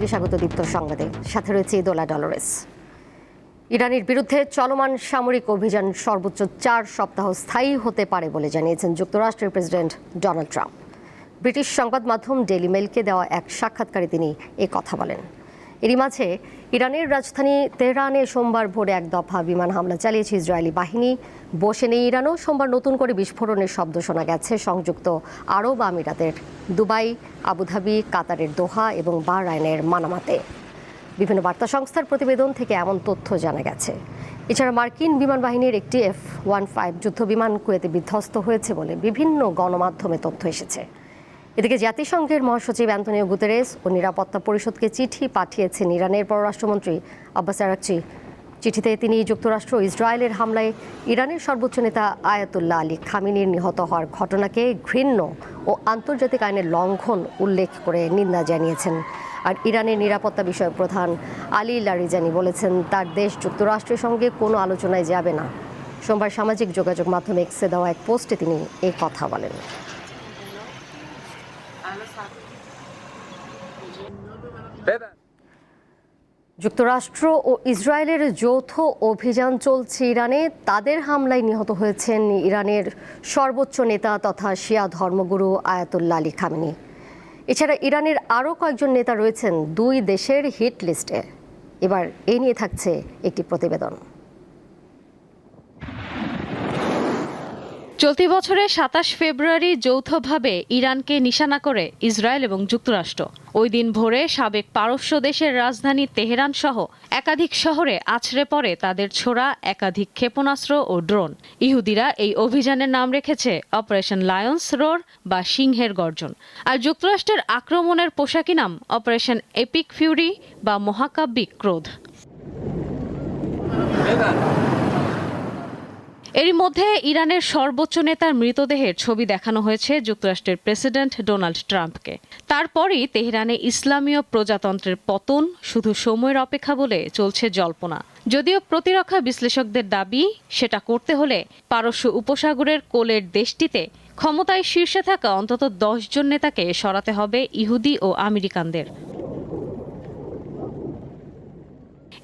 আপনাকে স্বাগত দীপ্ত সংবাদে। সাথে রয়েছে ইদোলা ডলোরেস। ইরানের বিরুদ্ধে চলমান সামরিক অভিযান সর্বোচ্চ 4 সপ্তাহ স্থায়ী হতে পারে বলে জানিয়েছেন যুক্তরাষ্ট্রের প্রেসিডেন্ট ডোনাল্ড ট্রাম্প। ব্রিটিশ সংবাদ মাধ্যম ডেইলি মেইলকে দেওয়া এক সাক্ষাৎকারে তিনি কথা বলেন। এরই মাঝে ইরানের রাজধানী তেহরানে সোমবার ভোরে এক দফা বিমান হামলা চালিয়েছে ইসরায়েলি বাহিনী। বসে নেই ইরানও। সোমবার নতুন করে বিস্ফোরণের শব্দ শোনা গেছে সংযুক্ত আরব আমিরাতের দুবাই, আবুধাবি, কাতারের দোহা এবং বাহরাইনের মানামাতে। বিভিন্ন বার্তা সংস্থার প্রতিবেদন থেকে এমন তথ্য জানা গেছে। এছাড়া মার্কিন বিমান বাহিনীর একটি F-15 যুদ্ধ বিমান কুয়েতে বিধ্বস্ত হয়েছে বলে বিভিন্ন গণমাধ্যমে তথ্য এসেছে। এদিকে জাতিসংঘের মহাসচিব অ্যান্তোনিও গুতেরেস ও নিরাপত্তা পরিষদকে চিঠি পাঠিয়েছেন ইরানের পররাষ্ট্রমন্ত্রী আব্বাস আরাগচি। চিঠিতে তিনি যুক্তরাষ্ট্র ও ইসরায়েলের হামলায় ইরানের সর্বোচ্চ নেতা আয়াতুল্লাহ আলী খামেনির নিহত হওয়ার ঘটনাকে ঘৃণ্য ও আন্তর্জাতিক আইনের লঙ্ঘন উল্লেখ করে নিন্দা জানিয়েছেন। আর ইরানের নিরাপত্তা বিষয়ক প্রধান আলী লারিজানি বলেছেন তার দেশ যুক্তরাষ্ট্রের সঙ্গে কোনো আলোচনায় যাবে না। সোমবার সামাজিক যোগাযোগ মাধ্যমে এক্সে দেওয়া এক পোস্টে তিনি এই কথা বলেন। যুক্তরাষ্ট্র ও ইসরায়েলের যৌথ অভিযান চলছে ইরানে। তাদের হামলায় নিহত হয়েছেন ইরানের সর্বোচ্চ নেতা তথা শিয়া ধর্মগুরু আয়াতুল্লাহ আলী খামেনি। এছাড়া ইরানের আরও কয়েকজন নেতা রয়েছেন দুই দেশের হিট লিস্টে। এবার এই নিয়ে থাকছে একটি প্রতিবেদন। চলতি বছরের 27 ফেব্রুয়ারি যৌথভাবে ইরানকে নিশানা করে ইসরায়েল এবং যুক্তরাষ্ট্র। ওই দিন ভোরে সাবেক পারস্য দেশের রাজধানী তেহরান সহ একাধিক শহরে আছড়ে পড়ে তাদের ছোড়া একাধিক ক্ষেপণাস্ত্র ও ড্রোন। ইহুদিরা এই অভিযানের নাম রেখেছে অপারেশন লায়ন্স রোর বা সিংহের গর্জন। আর যুক্তরাষ্ট্রের আক্রমণের পোশাকি নাম অপারেশন এপিক ফিউরি বা মহাকাব্যিক ক্রোধ। এরই মধ্যে ইরানের সর্বোচ্চ নেতার মৃতদেহের ছবি দেখানো হয়েছে যুক্তরাষ্ট্রের প্রেসিডেন্ট ডোনাল্ড ট্রাম্পকে। তারপরই তেহরানে ইসলামীয় প্রজাতন্ত্রের পতন শুধু সময়ের অপেক্ষা বলে চলছে জল্পনা। যদিও প্রতিরক্ষা বিশ্লেষকদের দাবি সেটা করতে হলে পারস্য উপসাগরের কোলের দেশটিতে ক্ষমতায় শীর্ষে থাকা অন্তত 10 জন নেতাকে সরাতে হবে ইহুদি ও আমেরিকানদের।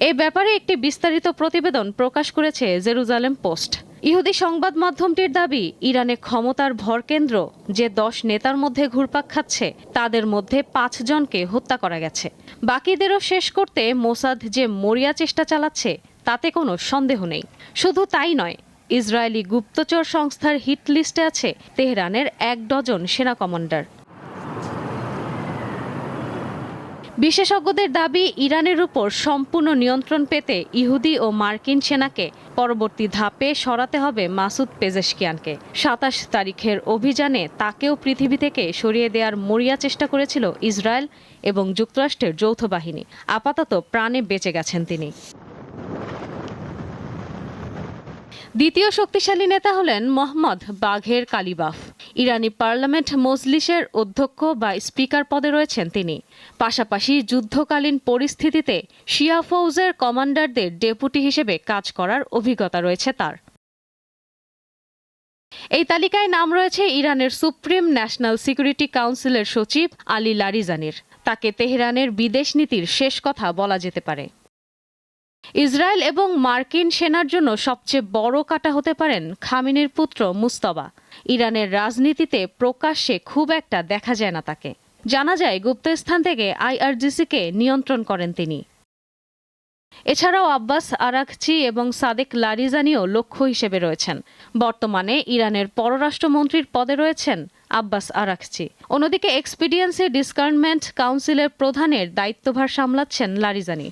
এই ব্যাপারে একটি বিস্তারিত প্রতিবেদন প্রকাশ করেছে জেরুজালেম পোস্ট। ইহুদি সংবাদ মাধ্যমটির দাবি ইরানে ক্ষমতার ভরকেন্দ্র যে 10 নেতার মধ্যে ঘুরপাক খাচ্ছে তাদের মধ্যে 5 জনকে হত্যা করা গেছে। বাকিদেরও শেষ করতে মোসাদ যে মরিয়া চেষ্টা চালাচ্ছে তাতে কোনো সন্দেহ নেই। শুধু তাই নয়, ইসরায়েলি গুপ্তচর সংস্থার হিট লিস্টে আছে তেহরানের 1 ডজন সেনা কমান্ডার। বিশেষজ্ঞদের দাবি ইরানের উপর সম্পূর্ণ নিয়ন্ত্রণ পেতে ইহুদি ও মার্কিন সেনাকে পরবর্তী ধাপে সরাতে হবে মাসুদ পেজেশকিয়ানকে। 27 তারিখের অভিযানে তাকেও পৃথিবী থেকে সরিয়ে দেওয়ার মরিয়া চেষ্টা করেছিল ইসরায়েল এবং যুক্তরাষ্ট্রের যৌথ বাহিনী। আপাতত প্রাণে বেঁচে গেছেন তিনি। দ্বিতীয় শক্তিশালী নেতা হলেন মোহাম্মদ বাঘের কালিবাফ। ইরানি পার্লামেন্ট মজলিসের অধ্যক্ষ বা স্পিকার পদে রয়েছেন তিনি। পাশাপাশি যুদ্ধকালীন পরিস্থিতিতে শিয়া ফৌজের কমান্ডারদের ডেপুটি হিসেবে কাজ করার অভিজ্ঞতা রয়েছে তার। এই তালিকায় নাম রয়েছে ইরানের সুপ্রিম ন্যাশনাল সিকিউরিটি কাউন্সিলের সচিব আলী লারিজানির। তাকে তেহরানের বিদেশ নীতির শেষ কথা বলা যেতে পারে। ইসরায়েল এবং মার্কিন সেনার জন্য সবচেয়ে বড় কাঁটা হতে পারেন খামেনির পুত্র মুস্তফা। ইরানের রাজনীতিতে প্রকাশ্যে খুব একটা দেখা যায় না তাকে। জানা যায় গুপ্তস্থান থেকে IRGC-কে নিয়ন্ত্রণ করেন তিনি। এছাড়াও আব্বাস আরাগচি এবং সাদেক লারিজানিও লক্ষ্য হিসেবে রয়েছেন। বর্তমানে ইরানের পররাষ্ট্রমন্ত্রীর পদে রয়েছেন আব্বাস আরাগচি। অন্যদিকে এক্সপিডিয়েন্সি ডিসকার্নমেন্ট কাউন্সিলের প্রধানের দায়িত্বভার সামলাচ্ছেন লারিজানি।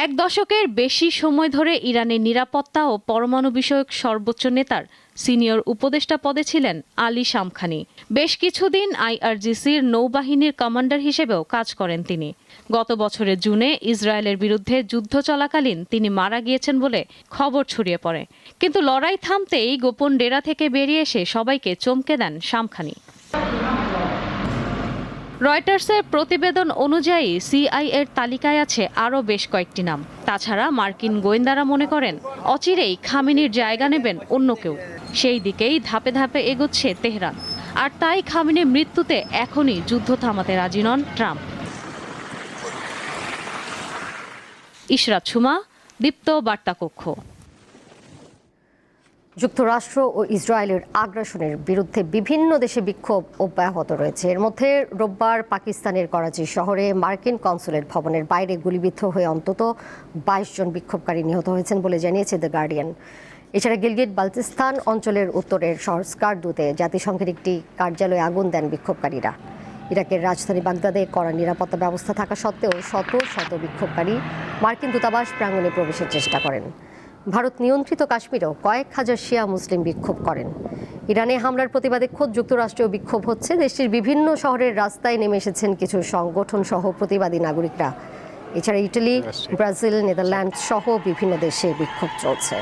1 দশকের বেশি সময় ধরে ইরানের নিরাপত্তা ও পরমাণু বিষয়ক সর্বোচ্চ নেতার সিনিয়র উপদেষ্টা পদে ছিলেন আলী শামখানি। বেশ কিছুদিন IRGC-র নৌবাহিনীর কমান্ডার হিসেবেও কাজ করেন তিনি। গত বছরের জুনে ইসরায়েলের বিরুদ্ধে যুদ্ধ চলাকালীন তিনি মারা গিয়েছেন বলে খবর ছড়িয়ে পড়ে। কিন্তু লড়াই থামতেই গোপন ডেরা থেকে বেরিয়ে এসে সবাইকে চমকে দেন শামখানি। রয়টার্সের প্রতিবেদন অনুযায়ী CIA-র তালিকায় আছে আরও বেশ কয়েকটি নাম। তাছাড়া মার্কিন গোয়েন্দারা মনে করেন অচিরেই খামেনির জায়গা নেবেন অন্য কেউ। সেই দিকেই ধাপে ধাপে এগোচ্ছে তেহরান। আর তাই খামেনির মৃত্যুতে এখনই যুদ্ধ থামাতে রাজি নন ট্রাম্প। ইশরাত সুমা, দীপ্ত বার্তা কক্ষ। যুক্তরাষ্ট্র ও ইসরায়েলের আগ্রাসনের বিরুদ্ধে বিভিন্ন দেশে বিক্ষোভ অব্যাহত রয়েছে। এর মধ্যে রোববার পাকিস্তানের করাচি শহরে মার্কিন কনসুলেট ভবনের বাইরে গুলিবিদ্ধ হয়ে অন্তত 22 জন বিক্ষোভকারী নিহত হয়েছেন বলে জানিয়েছে দ্য গার্ডিয়ান। এছাড়া গিলগিট বালতিস্তান অঞ্চলের উত্তরের শহর স্কারদুতে জাতিসংঘের একটি কার্যালয়ে আগুন দেন বিক্ষোভকারীরা। ইরাকের রাজধানী বাগদাদে কড়া নিরাপত্তা ব্যবস্থা থাকা সত্ত্বেও শত শত বিক্ষোভকারী মার্কিন দূতাবাস প্রাঙ্গণে প্রবেশের চেষ্টা করেন। ভারত নিয়ন্ত্রিত কাশ্মীরেও কয়েক হাজার শিয়া মুসলিম বিক্ষোভ করেন। ইরানে হামলার প্রতিবাদে খোদ যুক্তরাষ্ট্রেও বিক্ষোভ হচ্ছে। দেশটির বিভিন্ন শহরের রাস্তায় নেমে এসেছেন কিছু সংগঠন সহ প্রতিবাদী নাগরিকরা। এছাড়া ইটালি, ব্রাজিল, নেদারল্যান্ড সহ বিভিন্ন দেশে বিক্ষোভ চলছে।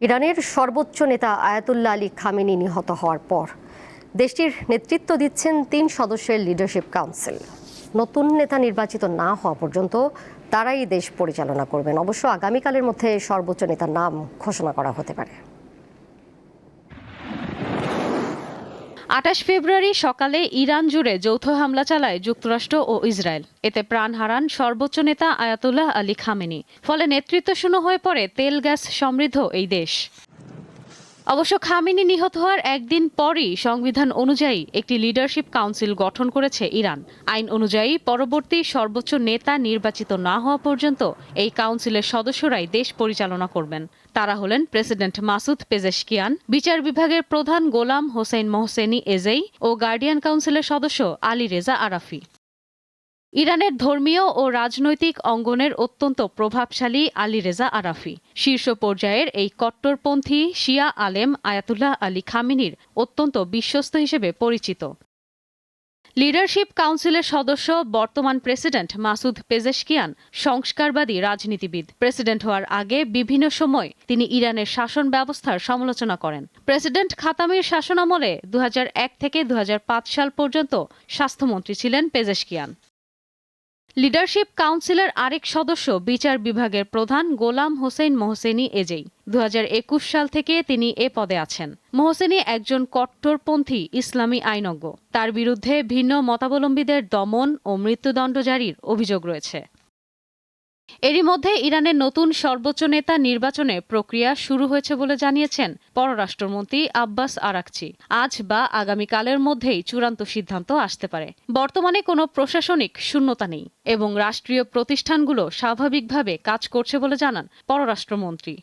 ইরানের সর্বোচ্চ নেতা আয়াতুল্লাহ আলী খামেনি নিহত হওয়ার পর দেশটির নেতৃত্ব দিচ্ছেন 3 সদস্যের লিডারশিপ কাউন্সিল। নতুন নেতা নির্বাচিত না হওয়া পর্যন্ত তারাই দেশ পরিচালনা করবেন। অবশ্য আগামীকালের মধ্যে সর্বোচ্চ নেতার নাম ঘোষণা করা হতে পারে। 28 ফেব্রুয়ারি সকালে ইরান জুড়ে যৌথ হামলা চালায় যুক্তরাষ্ট্র ও ইসরায়েল। এতে প্রাণ হারান সর্বোচ্চ নেতা আয়াতুল্লাহ আলী খামেনি। ফলে নেতৃত্ব শূন্য হয়ে পড়ে তেল গ্যাস সমৃদ্ধ এই দেশ। অবশ্য খামেনি নিহত হওয়ার একদিন পরই সংবিধান অনুযায়ী একটি লিডারশিপ কাউন্সিল গঠন করেছে ইরান। আইন অনুযায়ী পরবর্তী সর্বোচ্চ নেতা নির্বাচিত না হওয়া পর্যন্ত এই কাউন্সিলের সদস্যরাই দেশ পরিচালনা করবেন। তারা হলেন প্রেসিডেন্ট মাসুদ পেজেশকিয়ান, বিচার বিভাগের প্রধান গোলাম হোসেন মোহসেনি এজেই ও গার্ডিয়ান কাউন্সিলের সদস্য আলী রেজা আরাফি। ইরানের ধর্মীয় ও রাজনৈতিক অঙ্গনের অত্যন্ত প্রভাবশালী আলী রেজা আরাফি শীর্ষ পর্যায়ের এই কট্টরপন্থী শিয়া আলেম আয়াতুল্লাহ আলী খামেনির অত্যন্ত বিশ্বস্ত হিসেবে পরিচিত। লিডারশিপ কাউন্সিলের সদস্য বর্তমান প্রেসিডেন্ট মাসুদ পেজেশকিয়ান সংস্কারবাদী রাজনীতিবিদ। প্রেসিডেন্ট হওয়ার আগে বিভিন্ন সময় তিনি ইরানের শাসন ব্যবস্থার সমালোচনা করেন। প্রেসিডেন্ট খাতামির শাসনামলে 2001 থেকে 2005 সাল পর্যন্ত স্বাস্থ্যমন্ত্রী ছিলেন পেজেশকিয়ান। লিডারশিপ কাউন্সিলের আরেক সদস্য বিচার বিভাগের প্রধান গোলাম হোসেন মোহসেনি এজেই। 2021 সাল থেকে তিনি এ পদে আছেন। মোহসেনি একজন কট্টরপন্থী ইসলামী আইনজ্ঞ। তার বিরুদ্ধে ভিন্ন মতাবলম্বীদের দমন ও মৃত্যুদণ্ড জারির অভিযোগ রয়েছে। এরই মধ্যে ইরানের নতুন সর্বোচ্চ নেতা নির্বাচনের প্রক্রিয়া শুরু হয়েছে বলে জানিয়েছেন পররাষ্ট্রমন্ত্রী আব্বাস আরাকচি। আজ বা আগামীকালের মধ্যেই চূড়ান্ত সিদ্ধান্ত আসতে পারে। বর্তমানে কোনো প্রশাসনিক শূন্যতা নেই এবং রাষ্ট্রীয় প্রতিষ্ঠানগুলো স্বাভাবিকভাবে কাজ করছে বলে জানান পররাষ্ট্রমন্ত্রী।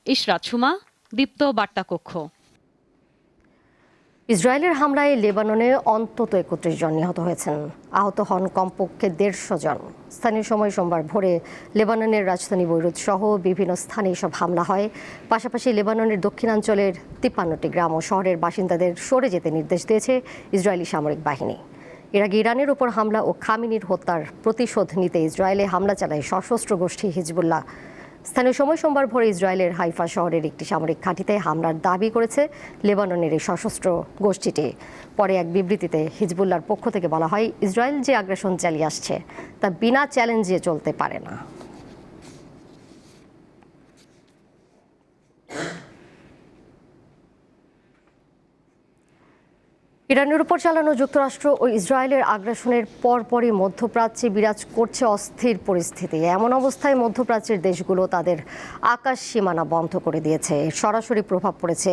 ইশরাত সুমা, দীপ্ত বার্তা কক্ষ। ইসরায়েলের হামলায় লেবাননে অন্তত 31 জন নিহত হয়েছেন। আহত হন কমপক্ষে 150 জন। স্থানীয় সময় সোমবার ভোরে লেবাননের রাজধানী বৈরুত সহ বিভিন্ন স্থানে এসব হামলা হয়। পাশাপাশি লেবাননের দক্ষিণাঞ্চলের 53টি গ্রাম ও শহরের বাসিন্দাদের সরে যেতে নির্দেশ দিয়েছে ইসরায়েলি সামরিক বাহিনী। এর আগে ইরানের উপর হামলা ও খামেনির হত্যার প্রতিশোধ নিতে ইসরায়েলে হামলা চালায় সশস্ত্র গোষ্ঠী হিজবুল্লাহ। স্থানীয় সময় সোমবার ভোরে ইসরায়েলের হাইফা শহরের একটি সামরিক ঘাঁটিতে হামলার দাবি করেছে লেবাননের এই সশস্ত্র গোষ্ঠীটি। পরে এক বিবৃতিতে হিজবুল্লাহর পক্ষ থেকে বলা হয়, ইসরায়েল যে আগ্রাসন চালিয়ে আসছে তা বিনা চ্যালেঞ্জে চলতে পারে না। ইরানের উপর চালানো যুক্তরাষ্ট্র ও ইসরায়েলের আগ্রাসনের পরপরই মধ্যপ্রাচ্যে বিরাজ করছে অস্থির পরিস্থিতি। এমন অবস্থায় মধ্যপ্রাচ্যের দেশগুলো তাদের আকাশ সীমানা বন্ধ করে দিয়েছে। সরাসরি প্রভাব পড়েছে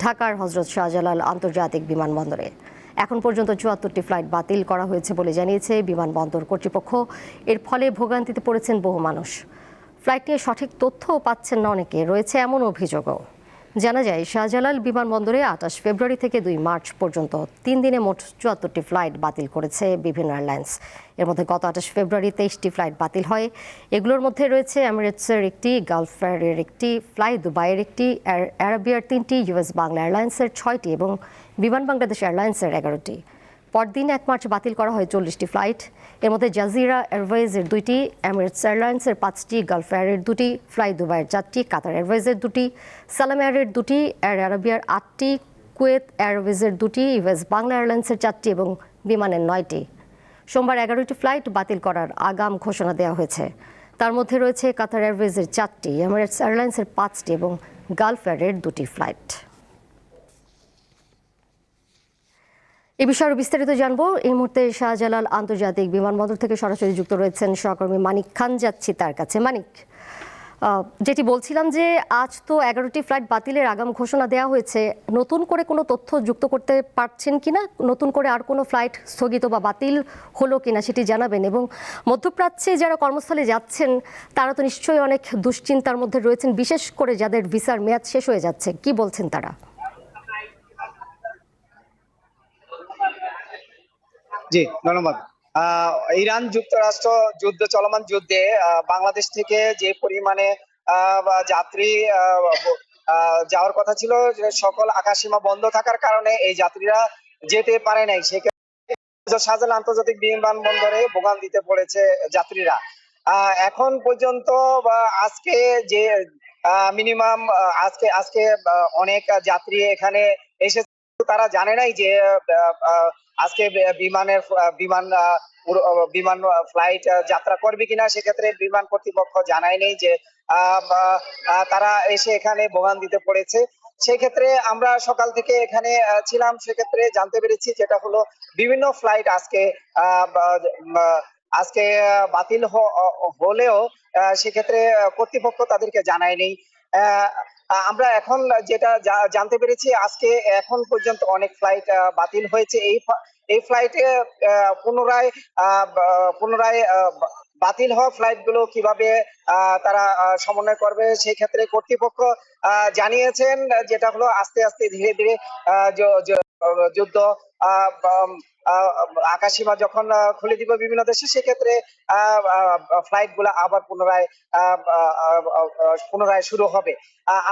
ঢাকার হজরত শাহজালাল আন্তর্জাতিক বিমানবন্দরে। এখন পর্যন্ত 74টি ফ্লাইট বাতিল করা হয়েছে বলে জানিয়েছে বিমানবন্দর কর্তৃপক্ষ। এর ফলে ভোগান্তিতে পড়েছেন বহু মানুষ। ফ্লাইট নিয়ে সঠিক তথ্যও পাচ্ছেন না অনেকে, রয়েছে এমন অভিযোগও। জানা যায়, শাহজালাল বিমানবন্দরে 28 ফেব্রুয়ারি থেকে 2 মার্চ পর্যন্ত 3 দিনে মোট 74টি ফ্লাইট বাতিল করেছে বিভিন্ন এয়ারলাইন্স। এর মধ্যে গত 28 ফেব্রুয়ারি 23টি ফ্লাইট বাতিল হয়। এগুলোর মধ্যে রয়েছে এমিরেটসের একটি, গালফ এয়ারের একটি, ফ্লাই দুবাইয়ের একটি, এয়ার আরাবিয়ার 3টি, ইউএস বাংলা এয়ারলাইন্সের 6টি এবং বিমান বাংলাদেশ এয়ারলাইন্সের 11টি। পরদিন 1 মার্চ বাতিল করা হয় 40টি ফ্লাইট। এর মধ্যে জাজিরা এয়ারওয়েজের 2টি, এমিরেটস এয়ারলাইন্সের 5টি, গালফ এয়ারের 2টি, ফ্লাই দুবাইয়ের 4টি, কাতার এয়ারওয়েজের 2টি, সালাম এয়ারের 2টি, এয়ার আরাবিয়ার 8টি, কুয়েত এয়ারওয়েজের 2টি, ইউএস বাংলা এয়ারলাইন্সের 4টি এবং বিমানের 9টি। সোমবার 11টি ফ্লাইট বাতিল করার আগাম ঘোষণা দেওয়া হয়েছে। তার মধ্যে রয়েছে কাতার এয়ারওয়েজের 4টি, এমিরেটস এয়ারলাইন্সের 5টি এবং গালফ এয়ারের 2টি ফ্লাইট। এই বিষয়ে আরো বিস্তারিত জানবো। এই মুহূর্তে শাহজালাল আন্তর্জাতিক বিমানবন্দর থেকে সরাসরি যুক্ত রয়েছেন সহকর্মী মানিক খান, যাচ্ছি তার কাছে। মানিক, যেটি বলছিলাম যে আজ তো 11টি ফ্লাইট বাতিলের আগাম ঘোষণা দেওয়া হয়েছে, নতুন করে কোনো তথ্য যুক্ত করতে পারছেন কিনা, নতুন করে আর কোনো ফ্লাইট স্থগিত বা বাতিল হলো কিনা সেটি জানাবেন। এবং মধ্যপ্রাচ্যে যারা কর্মস্থলে যাচ্ছেন তারা তো নিশ্চয়ই অনেক দুশ্চিন্তার মধ্যে রয়েছেন, বিশেষ করে যাদের ভিসার মেয়াদ শেষ হয়ে যাচ্ছে, কি বলছেন তারা? জি, ধন্যবাদ। ইরান যুক্তরাষ্ট্র চলমান যুদ্ধে বাংলাদেশ থেকে যে পরিমাণে যাত্রী যাওয়ার কথা ছিল, যে সকল আকাশসীমা বন্ধ থাকার কারণে এই যাত্রীরা যেতে পারে নাই। সেক্ষেত্রে শাহজালাল আন্তর্জাতিক বিমানবন্দরে ভোগান্তিতে পড়েছে যাত্রীরা। এখন পর্যন্ত আজকে যে মিনিমাম আজকে অনেক যাত্রী এখানে এসে তারা জানে নাই যে আজকে বিমান ফ্লাইট যাত্রা করবে কিনা। সেক্ষেত্রে বিমান কর্তৃপক্ষ জানায় নেই যে তারা এসে এখানে ভোগান্তিতে পড়েছে। সেক্ষেত্রে আমরা সকাল থেকে এখানে ছিলাম, সেক্ষেত্রে জানতে পেরেছি যেটা হলো বিভিন্ন ফ্লাইট আজকে বাতিল হলেও সেক্ষেত্রে কর্তৃপক্ষ তাদেরকে জানায় নেই। আমরা এখন যেটা জানতে পেরেছি, আজকে এখন পর্যন্ত অনেক ফ্লাইট বাতিল হয়েছে। এই ফ্লাইটে পুনরায় বাতিল হওয়া ফ্লাইট গুলো কিভাবে তারা সমন্বয় করবে, সেই ক্ষেত্রে কর্তৃপক্ষ জানিয়েছেন যেটা হলো আস্তে আস্তে ধীরে ধীরে যুদ্ধ আকাশসীমা যখন খুলে দিবে বিভিন্ন দেশে, সেক্ষেত্রে ফ্লাইট গুলা আবার পুনরায় শুরু হবে।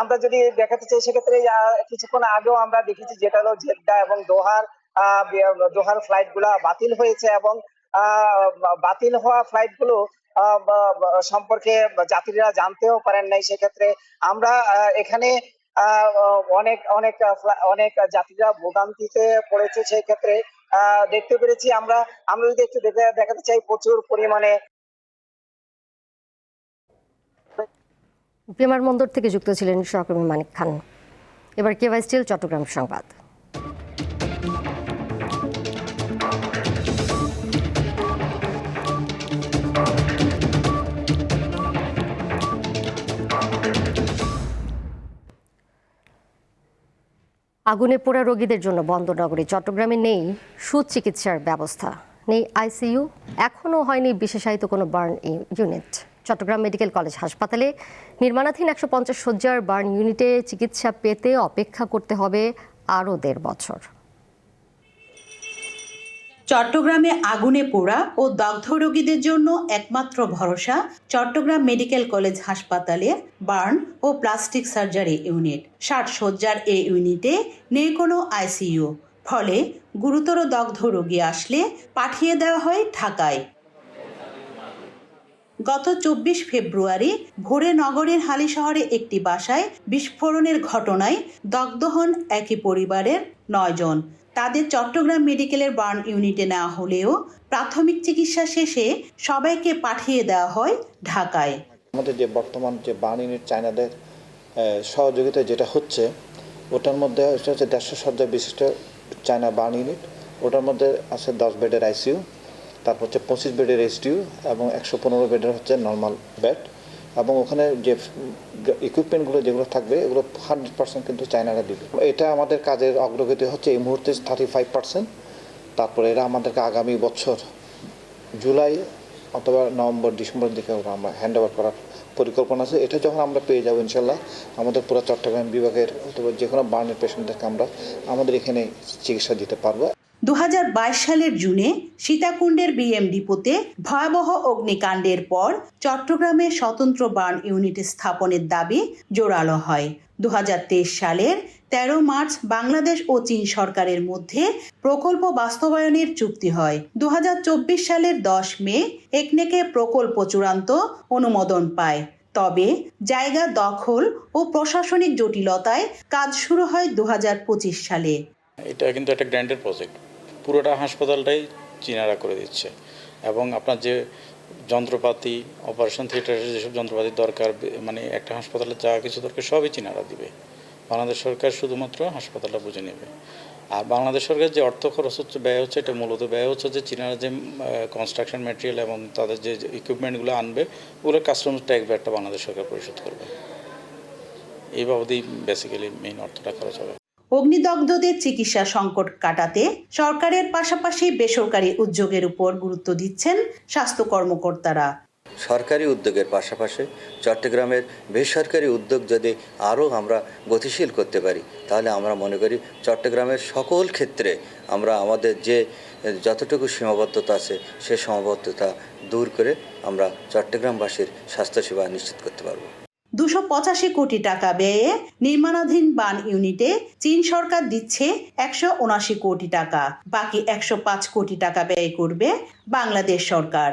আমরা যদি দেখাতে চাই, সেক্ষেত্রে কিছুক্ষণ আগেও আমরা দেখেছি যেটা হলো জেদ্দা এবং দোহার ফ্লাইট গুলা বাতিল হয়েছে, এবং বাতিল হওয়া ফ্লাইট গুলো সম্পর্কে যাত্রীরা জানতেও পারেন নাই। সেক্ষেত্রে আমরা এখানে অনেক যাত্রীরা ভোগান্তিতে পড়েছে। সেই ক্ষেত্রে দেখতে পেরেছি আমরা যদি একটু দেখাতে চাই, প্রচুর পরিমাণে বিমানবন্দর থেকে যুক্ত ছিলেন সহকর্মী মানিক খান। এবার কেওয়াই স্টিল চট্টগ্রাম সংবাদ। আগুনে পোড়া রোগীদের জন্য বন্দরনগরী চট্টগ্রামে নেই সুচিকিৎসার ব্যবস্থা, নেই আইসিইউ, এখনও হয়নি বিশেষায়িত কোনো burn unit. Chattogram medical college হাসপাতালে নির্মাণাধীন 150 শয্যার বার্ন ইউনিটে চিকিৎসা পেতে অপেক্ষা করতে হবে আরও 1.5 বছর। চট্টগ্রামে আগুনে পোড়া ও দগ্ধ রোগীদের জন্য একমাত্র ভরসা চট্টগ্রাম মেডিকেল কলেজ হাসপাতালে বার্ন ও প্লাস্টিক সার্জারি ইউনিট। 60 শয্যার এই ইউনিটে নেই কোনো আইসিইউ, ফলে গুরুতর দগ্ধ রোগী আসলে পাঠিয়ে দেওয়া হয় ঢাকায়। গত 24 ফেব্রুয়ারি ভোরে নগরীর হালিশহরে একটি বাসায় বিস্ফোরণের ঘটনায় দগ্ধ হন একই পরিবারের 9 জন। তাদের চট্টগ্রাম মেডিকেলের বার্ন ইউনিটে নেওয়া হলেও প্রাথমিক চিকিৎসা শেষে সবাইকে পাঠিয়ে দেওয়া হয় ঢাকায়। আমাদের যে বর্তমান যে বার্ন ইউনিট চায়নাদের সহযোগিতায় যেটা হচ্ছে, ওটার মধ্যে হচ্ছে 150 শয্যা বিশিষ্ট চায়না বার্ন ইউনিট। ওটার মধ্যে আছে 10 বেডের আইসিইউ, তারপর হচ্ছে 25 বেডের এসডিইউ এবং 115 বেডের হচ্ছে নর্মাল বেড। এবং ওখানে যে ইকুইপমেন্টগুলো যেগুলো থাকবে, এগুলো 100% কিন্তু চায়নারা দিবে। এটা আমাদের কাজের অগ্রগতি হচ্ছে এই মুহূর্তে 35%। তারপরে এরা আমাদেরকে আগামী বছর জুলাই অথবা নভেম্বর ডিসেম্বরের দিকে আমরা হ্যান্ড ওভার করার পরিকল্পনা আছে। এটা যখন আমরা পেয়ে যাবো, ইনশাল্লাহ আমাদের পুরো চট্টগ্রাম বিভাগের অথবা যে কোনো বার্নের পেশেন্টদেরকে আমাদের এখানে চিকিৎসা দিতে পারবো। 2022 সালের জুনে সীতাকুণ্ডের বিএম ডিপোতে ভয়াবহ অগ্নিকাণ্ডের পর চট্টগ্রামে স্বতন্ত্র বার্ন ইউনিট স্থাপনের দাবি জোরালো হয়। 2023 সালের 13 মার্চ বাংলাদেশ ও চীন সরকারের মধ্যে প্রকল্প বাস্তবায়নের চুক্তি হয়। 2024 সালের 10 মে একনেকে প্রকল্প চূড়ান্ত অনুমোদন পায়। তবে জায়গা দখল ও প্রশাসনিক জটিলতায় কাজ শুরু হয় 2025 সালে। এটা কিন্তু একটা গ্র্যান্ডের প্রজেক্ট, পুরোটা হাসপাতালটাই চীনারা করে দিচ্ছে। এবং আপনার যে যন্ত্রপাতি, অপারেশন থিয়েটারের যেসব যন্ত্রপাতির দরকার, মানে একটা হাসপাতালে যা কিছু দরকার সবই চীনারা দিবে। বাংলাদেশ সরকার শুধুমাত্র হাসপাতালটা বুঝে নেবে। আর বাংলাদেশ সরকারের যে অর্থ খরচ হচ্ছে, ব্যয় হচ্ছে, এটা মূলত ব্যয় হচ্ছে যে চীনারা যে কনস্ট্রাকশন ম্যাটেরিয়াল এবং তাদের যে ইকুইপমেন্টগুলো আনবে, ওগুলোর কাস্টমস ট্যাক্স ব্যাটটা বাংলাদেশ সরকার পরিশোধ করবে। এই বাবদেই বেসিক্যালি মেইন অর্থটা খরচ হবে। অগ্নিদগ্ধদের চিকিৎসা সংকট কাটাতে সরকারের পাশাপাশি বেসরকারি উদ্যোগের উপর গুরুত্ব দিচ্ছেন স্বাস্থ্য কর্মকর্তারা। সরকারি উদ্যোগের পাশাপাশি চট্টগ্রামের বেসরকারি উদ্যোগ যদি আরও আমরা গতিশীল করতে পারি, তাহলে আমরা মনে করি চট্টগ্রামের সকল ক্ষেত্রে আমরা আমাদের যে যতটুকু সীমাবদ্ধতা আছে সে সীমাবদ্ধতা দূর করে আমরা চট্টগ্রামবাসীর স্বাস্থ্যসেবা নিশ্চিত করতে পারব। 285 কোটি টাকা ব্যয়ে নির্মাণাধীন বান ইউনিটে চীন সরকার দিচ্ছে 179 কোটি টাকা, বাকি 105 কোটি টাকা ব্যয় করবে বাংলাদেশ সরকার।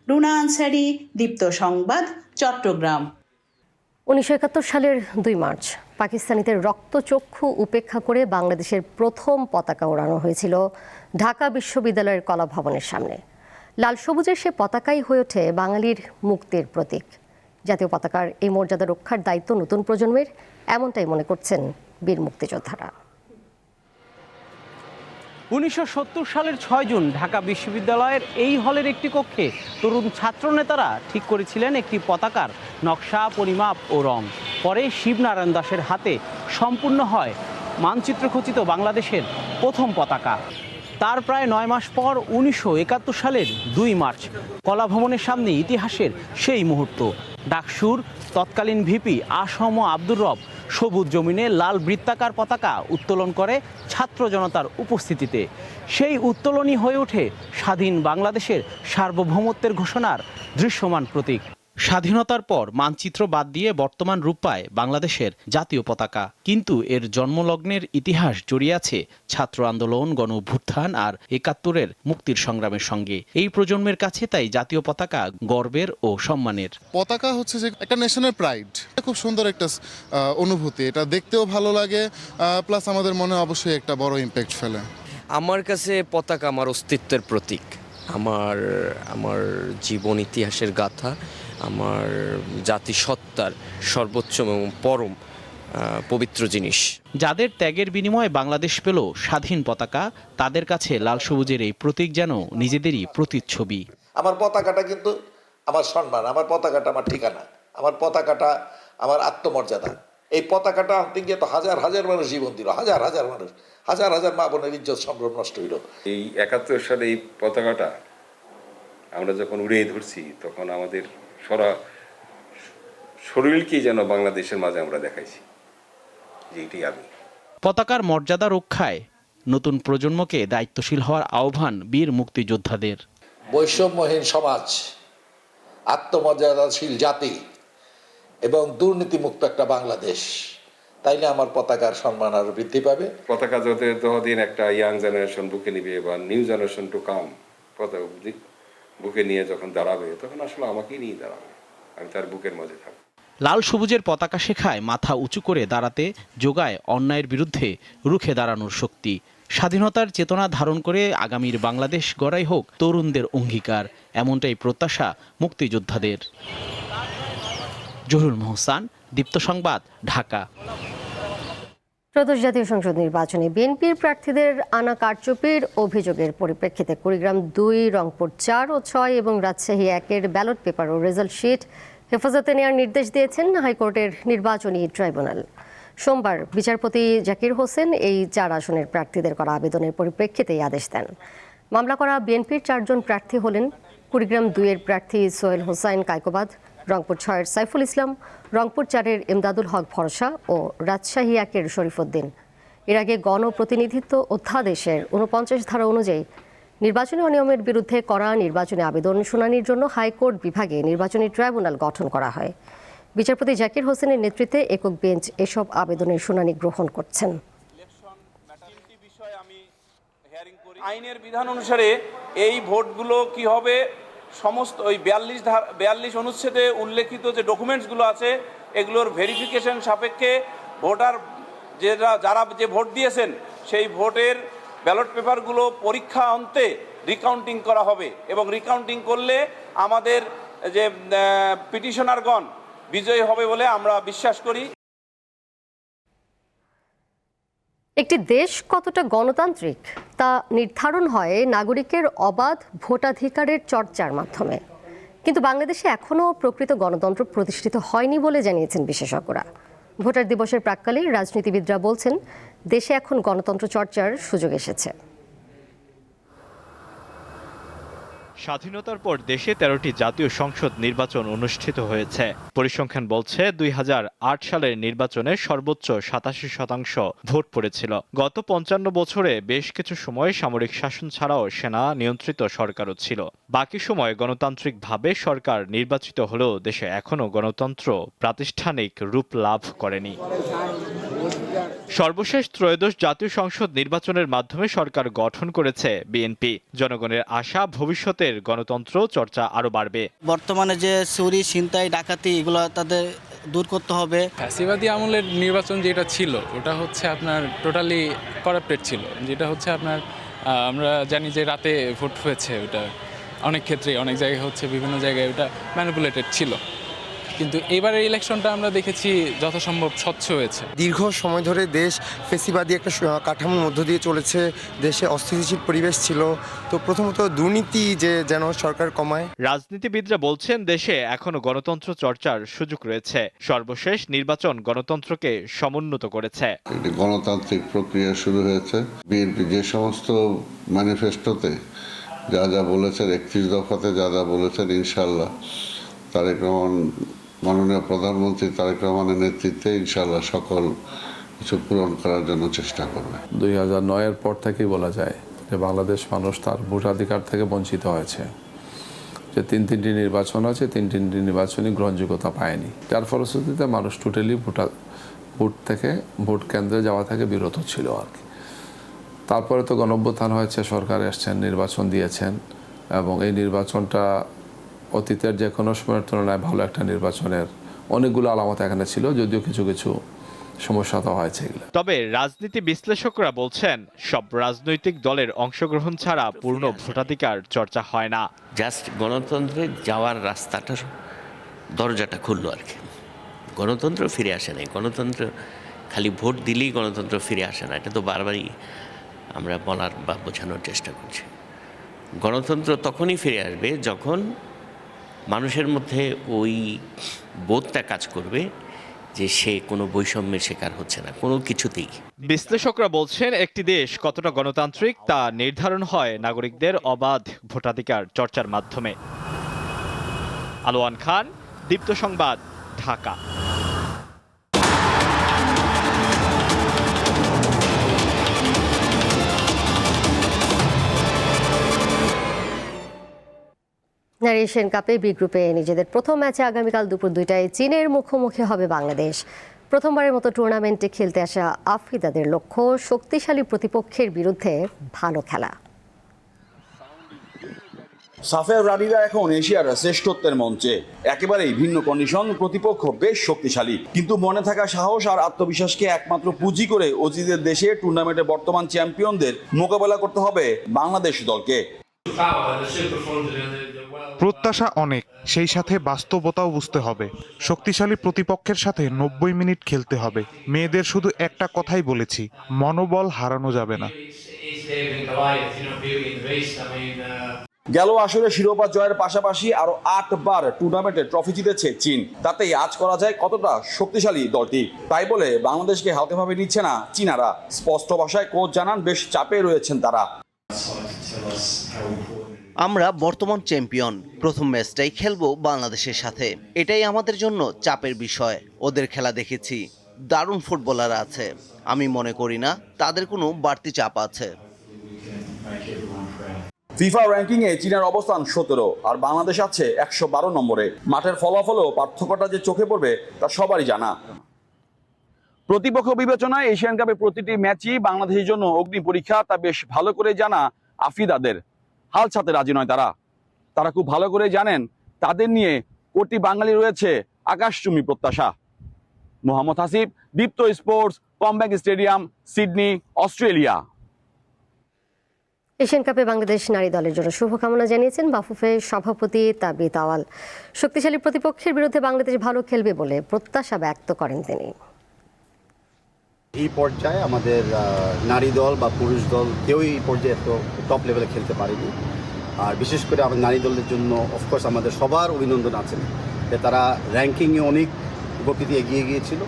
রুনা আনসারি, দীপ্ত সংবাদ, চট্টগ্রাম। 1971 সালের 2 মার্চ পাকিস্তানিদের রক্তচক্ষু উপেক্ষা করে বাংলাদেশের প্রথম পতাকা ওড়ানো হয়েছিল ঢাকা বিশ্ববিদ্যালয়ের কলা ভবনের সামনে। লাল সবুজের সে পতাকাই হয়ে ওঠে বাঙালির মুক্তির প্রতীক। জাতীয় পতাকার এই মর্যাদা রক্ষার দায়িত্ব নতুন প্রজন্মের, এমনটাই মনে করছেন বীর মুক্তিযোদ্ধারা। 1970 সালের 6 জুন ঢাকা বিশ্ববিদ্যালয়ের এই হলের একটি কক্ষে তরুণ ছাত্রনেতারা ঠিক করেছিলেন একটি পতাকার নকশা, পরিমাপ ও রং। পরে শিবনারায়ণ দাসের হাতে সম্পূর্ণ হয় মানচিত্র খচিত বাংলাদেশের প্রথম পতাকা। তার প্রায় 9 মাস পর 1971 সালের 2 মার্চ কলা ভবনের সামনে ইতিহাসের সেই মুহূর্ত। ডাকসুর তৎকালীন ভিপি আসম আব্দুর রব সবুজ জমিনে লাল বৃত্তাকার পতাকা উত্তোলন করে ছাত্র জনতার উপস্থিতিতে। সেই উত্তোলনই হয়ে ওঠে স্বাধীন বাংলাদেশের সার্বভৌমত্বের ঘোষণার দৃশ্যমান প্রতীক। স্বাধীনতার পর মানচিত্র বাদ দিয়ে বর্তমান রূপ পায় বাংলাদেশের জাতীয় পতাকা, কিন্তু এর জন্মলগ্নের ইতিহাস জড়িয়ে আছে ছাত্র আন্দোলন, গণ অভ্যুত্থান আর 71-এর মুক্তির সংগ্রামের সঙ্গে। এই প্রজন্মের কাছে তাই জাতীয় পতাকা গর্বের ও সম্মানের। পতাকা হচ্ছে যে একটা ন্যাশনাল প্রাইড, খুব সুন্দর একটা অনুভূতি, এটা দেখতেও ভালো লাগে, প্লাস আমাদের মনে অবশ্যই একটা বড় ইম্প্যাক্ট ফেলে। আমার কাছে পতাকা আমার অস্তিত্বের প্রতীক, আমার জীবন ইতিহাসের গাথা, আমার জাতিসত্তার সর্বোচ্চ এবং পরম পবিত্র জিনিস। যাদের ত্যাগের বিনিময়ে বাংলাদেশ পেল স্বাধীন পতাকা, তাদের কাছে লাল সবুজের এই প্রতীক যেন নিজেদেরই প্রতিচ্ছবি। আমার পতাকাটা কিন্তু আমার সম্মান, আমার পতাকাটা আমার ঠিকানা, আমার পতাকাটা আমার আত্মমর্যাদা। এই পতাকাটা আনতে গিয়ে তো হাজার হাজার মানুষ জীবন দিল, হাজার হাজার মানুষ, হাজার হাজার মা বোনের ইজ্জত সম্ভ্রম নষ্ট হইল। এই 71 সালে এই পতাকাটা আমরা যখন উড়িয়ে ধরছি, তখন আমাদের শরীরকেই যেন বাংলাদেশের মাঝে আমরা দেখাইছি যে এটাই আমি। পতাকার মর্যাদা রক্ষায় নতুন প্রজন্মকে দায়িত্বশীল হওয়ার আহ্বান বীর মুক্তিযোদ্ধাদের। বৈষম্যহীন সমাজ, আত্মমর্যাদাশীল জাতি এবং দুর্নীতিমুক্ত একটা বাংলাদেশ, তাইলে আমার পতাকার সম্মান আরো বৃদ্ধি পাবে। পতাকা যতদিন একটা ইয়াং জেনারেশন বুকে নিবে বা নিউ জেনারেশন টু কাম পতাকা বুকে নিয়ে যখন দাঁড়াবে, তখন আসলে আমাকেই নিয়ে দাঁড়াবে, আমি তার বুকের মাঝে থাকবো। লাল সবুজের পতাকা শেখায় মাথা উঁচু করে দাঁড়াতে, যোগায় অন্যায়ের বিরুদ্ধে রুখে দাঁড়ানোর শক্তি। স্বাধীনতার চেতনা ধারণ করে আগামীর বাংলাদেশ গড়াই হোক তরুণদের অঙ্গীকার, এমনটাই প্রত্যাশা মুক্তিযোদ্ধাদের। জহুরুল মোহসান, দীপ্ত সংবাদ, ঢাকা। ত্রয়োদশ জাতীয় সংসদ নির্বাচনে বিএনপির প্রার্থীদের আনা কারচুপির অভিযোগের পরিপ্রেক্ষিতে কুড়িগ্রাম 2, রংপুর 4 ও 6 এবং রাজশাহী 1-এর ব্যালট পেপার ও রেজাল্ট শিট হেফাজতে নেওয়ার নির্দেশ দিয়েছেন হাইকোর্টের নির্বাচনী ট্রাইব্যুনাল। সোমবার বিচারপতি জাকির হোসেন এই 4 আসনের প্রার্থীদের করা আবেদনের পরিপ্রেক্ষিতে এই আদেশ দেন। মামলা করা বিএনপির 4 জন প্রার্থী হলেন কুড়িগ্রাম 2-এর প্রার্থী সোহেল হোসাইন কায়কোবাদ, রংপুর 6-এর সাইফুল ইসলাম, রংপুর 4-এর ইমদাদুল হক ভরসা ও রাজশাহী 1-এর শরীফউদ্দিন। এর আগে গণপ্রতিনিধিত্ব অধ্যাদেশের 49 ধারা অনুযায়ী নির্বাচনী অনিয়মের বিরুদ্ধে করা নির্বাচনী আবেদন শুনানির জন্য হাইকোর্ট বিভাগে নির্বাচনী ট্রাইব্যুনাল গঠন করা হয়। বিচারপতি জাকির হোসেনের নেতৃত্বে একক বেঞ্চ এসব আবেদনের শুনানি গ্রহণ করছেন। আইনের বিধান অনুসারে এই ভোটগুলো কি হবে, সমস্ত ওই 42 অনুচ্ছেদে উল্লেখিত যে ডকুমেন্টসগুলো আছে এগুলোর ভেরিফিকেশন সাপেক্ষে ভোটার যারা যে ভোট দিয়েছেন সেই ভোটের ব্যালট পেপারগুলো পরীক্ষা অন্তে রিকাউন্টিং করা হবে এবং রিকাউন্টিং করলে আমাদের যে পিটিশনারগণ বিজয়ী হবে বলে আমরা বিশ্বাস করি। একটি দেশ কতটা গণতান্ত্রিক তা নির্ধারণ হয় নাগরিকের অবাধ ভোটাধিকারের চর্চার মাধ্যমে। কিন্তু বাংলাদেশে এখনও প্রকৃত গণতন্ত্র প্রতিষ্ঠিত হয়নি বলে জানিয়েছেন বিশেষজ্ঞরা। ভোটার দিবসের প্রাক্কালে রাজনীতিবিদরা বলছেন দেশে এখন গণতন্ত্র চর্চার সুযোগ এসেছে। স্বাধীনতার পর দেশে 13টি জাতীয় সংসদ নির্বাচন অনুষ্ঠিত হয়েছে। পরিসংখ্যান বলছে 2008 সালের নির্বাচনে সর্বোচ্চ 87% ভোট পড়েছিল। গত 55 বছরে বেশ কিছু সময় সামরিক শাসন ছাড়াও সেনা নিয়ন্ত্রিত সরকারও ছিল। বাকি সময় গণতান্ত্রিকভাবে সরকার নির্বাচিত হলেও দেশে এখনও গণতন্ত্র প্রাতিষ্ঠানিক রূপ লাভ করেনি। সর্বশেষ ত্রয়োদশ জাতীয় সংসদ নির্বাচনের মাধ্যমে সরকার গঠন করেছে বিএনপি। জনগণের আশা ভবিষ্যতের গণতন্ত্র চর্চা আরো বাড়বে। বর্তমানে যে চুরি, ছিনতাই, ডাকাতি এগুলো তাদের দূর করতে হবে। ফ্যাসিবাদী আমলের নির্বাচন যেটা ছিল ওটা হচ্ছে আপনার টোটালি করাপ্টেড ছিল, যেটা হচ্ছে আপনার আমরা জানি যে রাতে ভোট হয়েছে, ওটা অনেক ক্ষেত্রে অনেক জায়গায় হচ্ছে, বিভিন্ন জায়গায় ওটা ম্যানিপুলেটেড ছিল। কিন্তু এবারের ইলেকশনটা আমরা দেখেছি যথাসম্ভব স্বচ্ছ হয়েছে। দীর্ঘ সময় ধরে দেশ ফেসিবাদী একটা কাঠামোর মধ্য দিয়ে চলেছে, দেশে অস্থিতিশীল পরিবেশ ছিল। তো প্রথমত দুর্নীতি যেন সরকার কমায়। রাজনীতিবিদরা বলছেন দেশে এখনো গণতন্ত্র চর্চার সুযোগ রয়েছে। সর্বশেষ নির্বাচন গণতন্ত্রকে সমুন্নত করেছে। গণতান্ত্রিক প্রক্রিয়া শুরু হয়েছে। বিএনপি যে সমস্ত ম্যানিফেস্টোতে যা যা বলেছেন, 31 দফাতে যা যা বলেছেন, ইনশাল্লাহ মাননীয় প্রধানমন্ত্রী তারেক রহমানের নেতৃত্বে ইনশাল্লাহ সকল কিছু পূরণ করার জন্য চেষ্টা করবে। 2009-এর পর থেকেই বলা যায় যে বাংলাদেশ মানুষ তার ভোটাধিকার থেকে বঞ্চিত হয়েছে। যে তিনটি নির্বাচন আছে, তিনটি নির্বাচনই গ্রহণযোগ্যতা পায়নি, যার ফলশ্রুতিতে মানুষ টোটালি ভোট কেন্দ্রে যাওয়া থেকে বিরত ছিল আর কি। তারপরে তো গণঅভ্যুত্থান হয়েছে, সরকার এসছেন, নির্বাচন দিয়েছেন, এবং এই নির্বাচনটা অতীতের যে কোনো সময়ের তুলনায় ভালো একটা নির্বাচনের অনেকগুলো আলামত এখানে ছিল, যদিও কিছু কিছু সমস্যা তো হয়েছে এগুলো। তবে রাজনীতি বিশ্লেষকরা বলছেন সব রাজনৈতিক দলের অংশগ্রহণ ছাড়া পূর্ণ ভোটাধিকার চর্চা হয় না। জাস্ট গণতন্ত্রে যাওয়ার রাস্তাটার দরজাটা খুললো আর কি। গণতন্ত্র ফিরে আসে নাই। গণতন্ত্র খালি ভোট দিলেই গণতন্ত্র ফিরে আসে না, এটা তো বারবারই আমরা বলার বা বোঝানোর চেষ্টা করছি। গণতন্ত্র তখনই ফিরে আসবে যখন মানুষের মধ্যে ওই বোধটা কাজ করবে যে সে কোনো বৈষম্যের শিকার হচ্ছে না কোনো কিছুতেই। বিশ্লেষকরা বলছেন একটি দেশ কতটা গণতান্ত্রিক তা নির্ধারণ হয় নাগরিকদের অবাধ ভোটাধিকার চর্চার মাধ্যমে। আলোয়ান খান, দীপ্ত সংবাদ, ঢাকা। এশিয়ান কাপে বি গ্রুপে নিজেদের প্রথম ম্যাচে আগামীকাল দুপুর 2টায় চীনের মুখোমুখি হবে বাংলাদেশ। প্রথমবারের মতো টুর্নামেন্টে খেলতে আসা আফ্রিদাদের লক্ষ্য শক্তিশালী প্রতিপক্ষের বিরুদ্ধে ভালো খেলা। সাফের রানীরা এখন এশিয়ার শ্রেষ্ঠত্বের মঞ্চে, একেবারেই ভিন্ন কন্ডিশন, প্রতিপক্ষ বেশ শক্তিশালী, কিন্তু মনে থাকা সাহস আর আত্মবিশ্বাসকে একমাত্র পুঁজি করে অজিদের দেশে টুর্নামেন্টে বর্তমান চ্যাম্পিয়নদের মোকাবেলা করতে হবে বাংলাদেশ দলকে। প্রত্যাশা অনেক, সেই সাথে বাস্তবতাও বুঝতে হবে। শক্তিশালী প্রতিপক্ষের সাথে 90 মিনিট খেলতে হবে। মেয়েদের শুধু একটা কথাই বলেছি, মনোবল হারানো যাবে না। গেল আসরে শিরোপা জয়ের পাশাপাশি আরো 8 বার টুর্নামেন্টে ট্রফি জিতেছে চীন। তাতেই আজ করা যায় কতটা শক্তিশালী দলটি। তাই বলে বাংলাদেশকে হালকাভাবে নিচ্ছে না চীনারা। স্পষ্ট ভাষায় কোচ জানান বেশ চাপে রয়েছেন তারা। আমরা বর্তমান চ্যাম্পিয়ন, প্রথম ম্যাচটাই খেলবো বাংলাদেশের সাথে, এটাই আমাদের জন্য চাপের বিষয়। ওদের খেলা দেখেছি, দারুণ ফুটবলার আছে, আমি মনে করি না তাদের কোনো বাড়তি চাপ আছে। ফিফা র্যাঙ্কিং এ চীনের অবস্থান 17 আর বাংলাদেশ আছে 112 নম্বরে। মাঠের ফলাফলও পার্থক্যটা যে চোখে পড়বে তা সবারই জানা। প্রতিপক্ষ বিবেচনায় এশিয়ান কাপে প্রতিটি ম্যাচই বাংলাদেশের জন্য অগ্নি পরীক্ষা, তা বেশ ভালো করে জানা আফ্রিদাদের। হাল ছাড়তে রাজি নয় তারা খুব ভালো করে জানেন তাদের নিয়ে কোটি বাঙালি রয়েছে আকাশচুম্বী প্রত্যাশা। Mohammad Hasib, Deepto sports, comeback stadium, Sydney, Australia. Asian কাপে বাংলাদেশ নারী দলের জন্য শুভকামনা জানিয়েছেন বাফুফের সভাপতি তাবিত আওয়াল। শক্তিশালী প্রতিপক্ষের বিরুদ্ধে বাংলাদেশ ভালো খেলবে বলে প্রত্যাশা ব্যক্ত করেন তিনি। এই পর্যায়ে আমাদের নারী দল বা পুরুষ দল কেউই এই পর্যায়ে এত টপ লেভেলে খেলতে পারেনি। আর বিশেষ করে আমাদের নারী দলের জন্য অফকোর্স আমাদের সবার অভিনন্দন আছেন যে তারা র্যাঙ্কিংয়ে অনেক গতিতে এগিয়ে গিয়েছিল।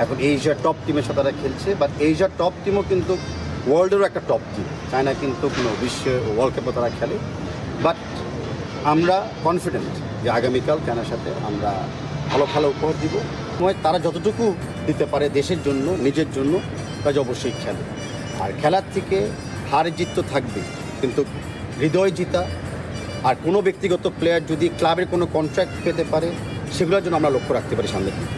এখন এশিয়ার টপ টিমের সাথে তারা খেলছে, বাট এশিয়ার টপ টিমও কিন্তু ওয়ার্ল্ডেরও একটা টপ টিম। চায়না কিন্তু কোনো বিশ্বে ওয়ার্ল্ড কাপে তারা খেলে, বাট আমরা কনফিডেন্ট যে আগামীকাল চায়নার সাথে আমরা ভালো খেলা উপহার দিব। তারা যতটুকু দিতে পারে দেশের জন্য, নিজের জন্য, কাজ অবশ্যই খেলে। আর খেলার থেকে হার জিত তো থাকবে, কিন্তু হৃদয় জিতা আর কোনো ব্যক্তিগত প্লেয়ার যদি ক্লাবের কোনো কন্ট্রাক্ট পেতে পারে সেগুলোর জন্য আমরা লক্ষ্য রাখতে পারি সামনে থেকে।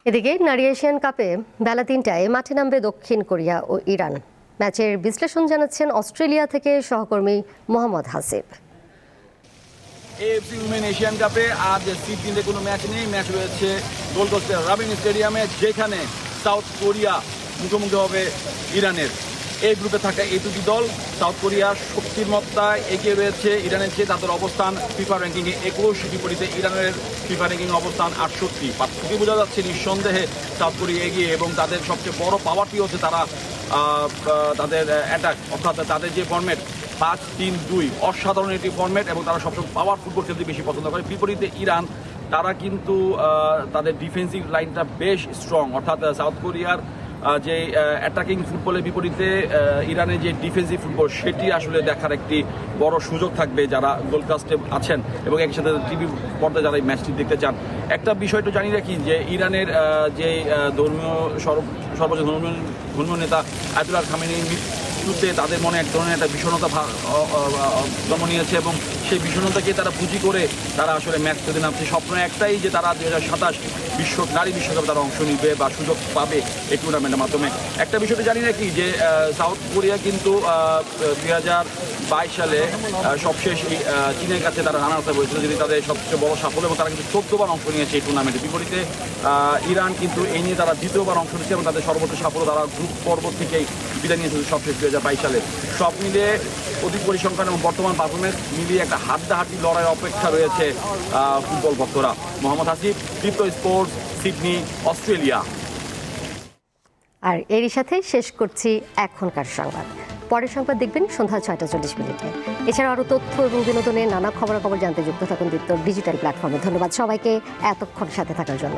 এদিকে নারী এশিয়ান কাপে বেলা 3টায় মাঠে নামবে দক্ষিণ কোরিয়া ও ইরান। ম্যাচের বিশ্লেষণ জানাচ্ছেন অস্ট্রেলিয়া থেকে সহকর্মী Mohammad Hasib. AFC women Asian কাপে আজ সিডনিতে কোনো ম্যাচ নেই। ম্যাচ রয়েছে গোল্ড কোস্টের রাবিন স্টেডিয়ামে, যেখানে সাউথ কোরিয়া মুখোমুখি হবে ইরানের। এই গ্রুপে থাকা এই দুটি দল সাউথ কোরিয়া শক্তির মত্তায় এগিয়ে রয়েছে ইরানের চেয়ে। তাদের অবস্থান ফিফা র্যাঙ্কিংয়ে 21, বিপরীতে ইরানের ফিফা র্যাঙ্কিংয়ে অবস্থান 68। পার্থক্য বোঝা যাচ্ছে নিঃসন্দেহে সাউথ কোরিয়া এগিয়ে, এবং তাদের সবচেয়ে বড় পাওয়ারটি হচ্ছে তারা তাদের অ্যাটাক, অর্থাৎ তাদের যে ফরম্যাট 5-3-2 অসাধারণ একটি ফরম্যাট, এবং তারা সবসময় পাওয়ার ফুটবল খেলতে বেশি পছন্দ করে। বিপরীতে ইরান, তারা কিন্তু তাদের ডিফেন্সিভ লাইনটা বেশ স্ট্রং, অর্থাৎ সাউথ কোরিয়ার যে অ্যাটাকিং ফুটবলের বিপরীতে ইরানের যে ডিফেন্সিভ ফুটবল, সেটি আসলে দেখার একটি বড় সুযোগ থাকবে যারা গোল্ড কাস্টে আছেন এবং একই সাথে টিভি পর্দায় যারা এই ম্যাচটি দেখতে চান। একটা বিষয় তো জানি রাখি যে ইরানের যে সর্বোচ্চ ধর্মীয় নেতা আয়াতুল্লাহ খামেনির মৃত্যুতে তাদের মনে এক ধরনের একটা বিষণ্ণতা জন্ম নিয়েছে, এবং সেই বিষণ্ণতাকে তারা পুঁজি করে তারা আসলে ম্যাচ খেলতে নামছে। স্বপ্ন একটাই যে তারা 2027 নারী বিশ্বকাপে তারা অংশ নিবে বা সুযোগ পাবে এই টুর্নামেন্টের মাধ্যমে। একটা বিষয়টা জানি নাকি যে সাউথ কোরিয়া কিন্তু 2022 সালে সবশেষ চীনের কাছে তারা রানার আপ হয়েছিল, যদি তাদের সবচেয়ে বড় সাফল্য, এবং তারা কিন্তু 14বার অংশ নিয়েছে এই টুর্নামেন্টে। বিপরীতে ইরান কিন্তু এই নিয়ে তারা 2বার অংশ নিচ্ছে, এবং তাদের সর্বোচ্চ সাফল্য তারা গ্রুপ পর্ব থেকেই বিদায় নিয়েছিল সবশেষ 2022 সালে। সব মিলিয়ে অধিক পরিসংখ্যান এবং বর্তমান পারফরমেন্স মিলিয়ে একটা হাড্ডাহাড্ডি লড়াই অপেক্ষা রয়েছে ফুটবল ভক্তরা। Mohammad Hasib, Deepto sports, Sydney, Australia. আর এরই সাথে শেষ করছি এখনকার সংবাদ। পরের সংবাদ দেখবেন সন্ধ্যা 6:40। এছাড়া আরও তথ্য এবং বিনোদনের নানা খবরাখবর জানতে যুক্ত থাকুন দীপ্ত ডিজিটাল প্ল্যাটফর্মে। ধন্যবাদ সবাইকে এতক্ষণ সাথে থাকার জন্য।